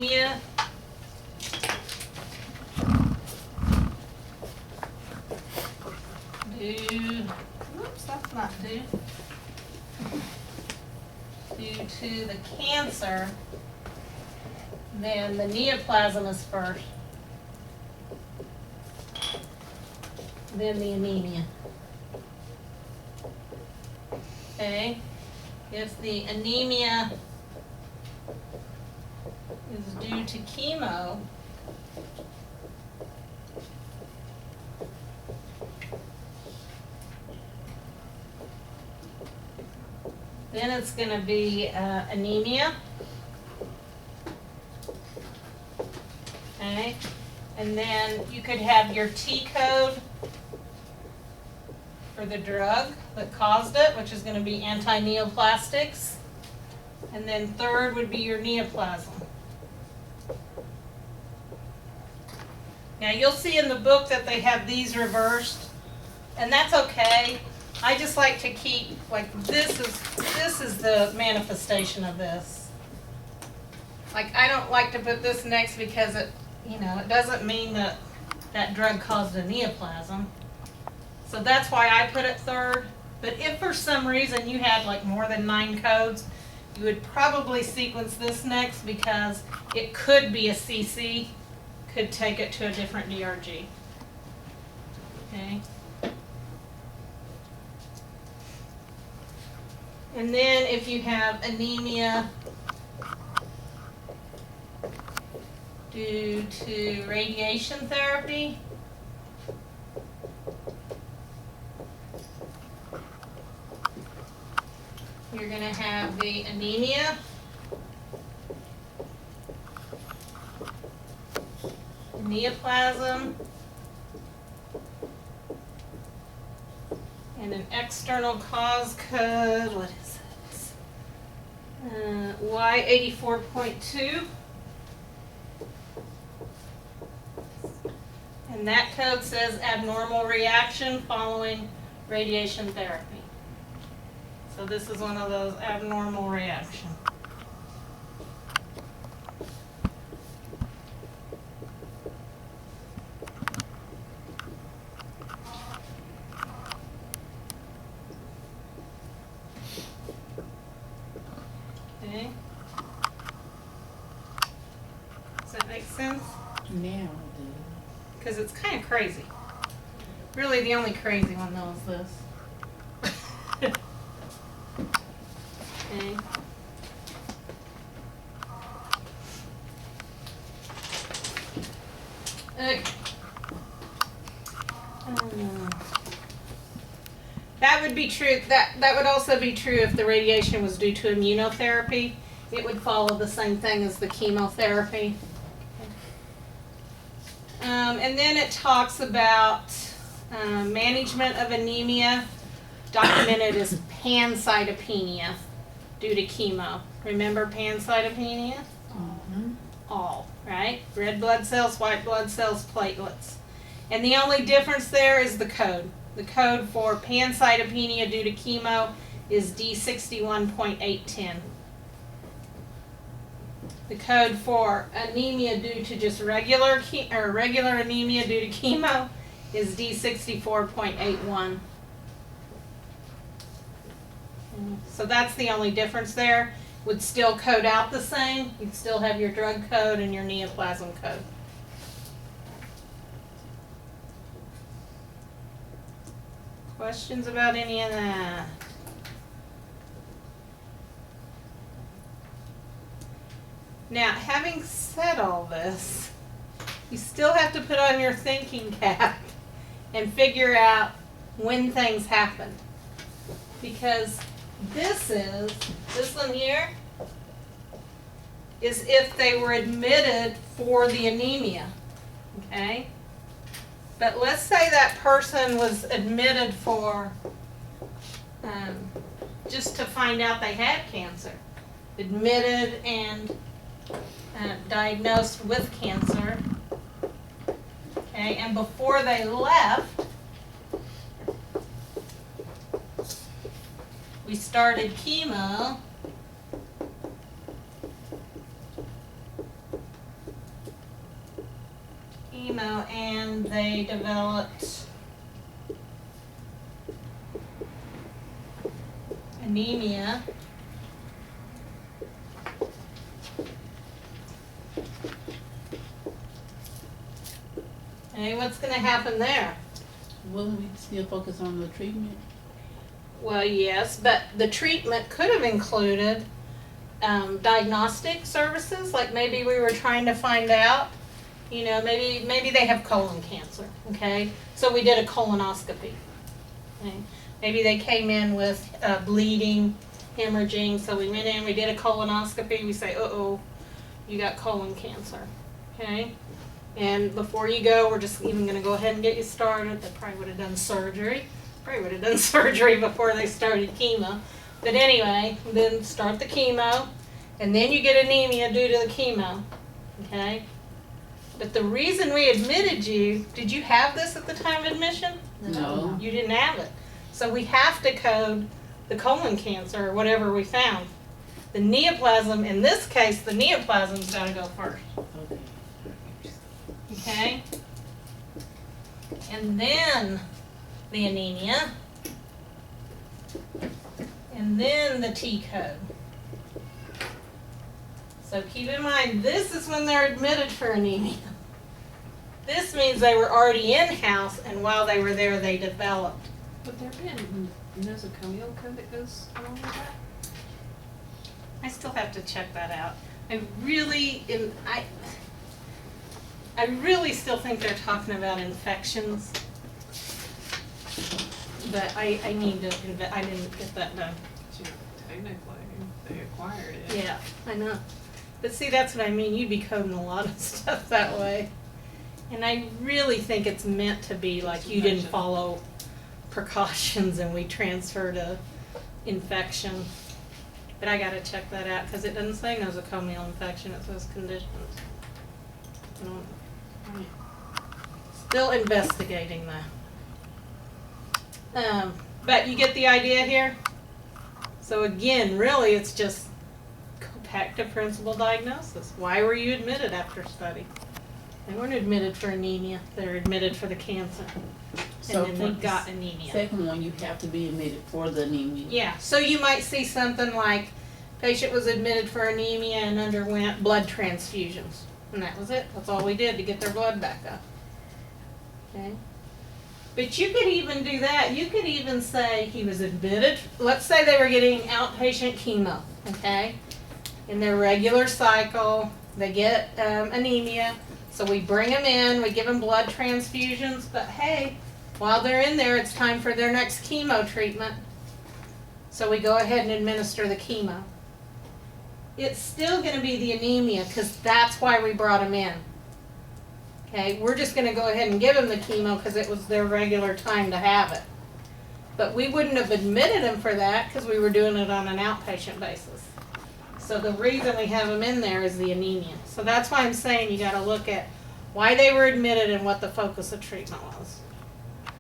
anemia. Due to the cancer, then the neoplasm is first, then the anemia. Okay, if the anemia is due to chemo, then it's going to be anemia. Okay, and then you could have your T code for the drug that caused it, which is going to be anti-neoplastics. And then third would be your neoplasm. Now you'll see in the book that they have these reversed, and that's okay. I just like to keep, like, this is the manifestation of this. Like, I don't like to put this next because it, it doesn't mean that that drug caused a neoplasm. So that's why I put it third. But if for some reason you had like more than 9 codes, you would probably sequence this next because it could be a CC, could take it to a different DRG. Okay. And then if you have anemia due to radiation therapy, you're going to have the anemia, neoplasm, and an external cause code. What is it? Y84.2. And that code says abnormal reaction following radiation therapy. So this is one of those abnormal reactions. Okay. Does that make sense? Now, Because it's kind of crazy. Really, the only crazy one though is this. Okay. Okay. That would be true. That would also be true if the radiation was due to immunotherapy. It would follow the same thing as the chemotherapy. And then it talks about management of anemia, documented as pancytopenia due to chemo. Remember pancytopenia? Mm-hmm. All, right? Red blood cells, white blood cells, platelets. And the only difference there is the code. The code for pancytopenia due to chemo is D61.810. The code for anemia due to just regular anemia due to chemo is D64.81. So that's the only difference there. Would still code out the same. You'd still have your drug code and your neoplasm code. Questions about any of that? Now, having said all this, you still have to put on your thinking cap and figure out when things happen. Because this one here, is if they were admitted for the anemia, okay? But let's say that person was admitted for, just to find out they had cancer. Admitted and diagnosed with cancer, okay? And before they left, we started chemo, chemo and they developed anemia. Okay, what's going to happen there? Will we still focus on the treatment? Well, yes, but the treatment could have included diagnostic services, like maybe we were trying to find out, you know, maybe they have colon cancer, okay? So we did a colonoscopy. Okay? Maybe they came in with bleeding, hemorrhaging, so we went in, we did a colonoscopy, we say, uh-oh, you got colon cancer, okay? And before you go, we're just even going to go ahead and get you started. They probably would have done surgery. Probably would have done surgery before they started chemo. But anyway, then start the chemo, and then you get anemia due to the chemo, okay? But the reason we admitted you, did you have this at the time of admission? No. You didn't have it. So we have to code the colon cancer or whatever we found. The neoplasm, in this case, the neoplasm's got to go first. Okay. Okay? And then the anemia. And then the T code. So keep in mind, this is when they're admitted for anemia. This means they were already in-house, and while they were there, they developed. Would there be a nosocomial code that goes along with that? I still have to check that out. I really still think they're talking about infections, but I need to. I didn't get that done. Technically, they acquired it. Yeah, I know. But see, that's what I mean. You'd be coding a lot of stuff that way, and I really think it's meant to be like you didn't follow precautions and we transferred a infection. But I gotta check that out because it doesn't say nosocomial infection, it says conditions. Still investigating that. But you get the idea here? So again, really it's just go back to principal diagnosis. Why were you admitted after study? They weren't admitted for anemia, they were admitted for the cancer. So And then they got anemia. Second one, you have to be admitted for the anemia. Yeah, so you might see something like patient was admitted for anemia and underwent blood transfusions. And that was it. That's all we did to get their blood back up. Okay? But you could even do that. You could even say he was admitted. Let's say they were getting outpatient chemo, okay? In their regular cycle, they get anemia. So we bring them in, we give them blood transfusions, but hey, while they're in there, it's time for their next chemo treatment. So we go ahead and administer the chemo. It's still going to be the anemia because that's why we brought them in. Okay, we're just going to go ahead and give them the chemo because it was their regular time to have it. But we wouldn't have admitted them for that because we were doing it on an outpatient basis. So the reason we have them in there is the anemia. So that's why I'm saying you got to look at why they were admitted and what the focus of treatment was.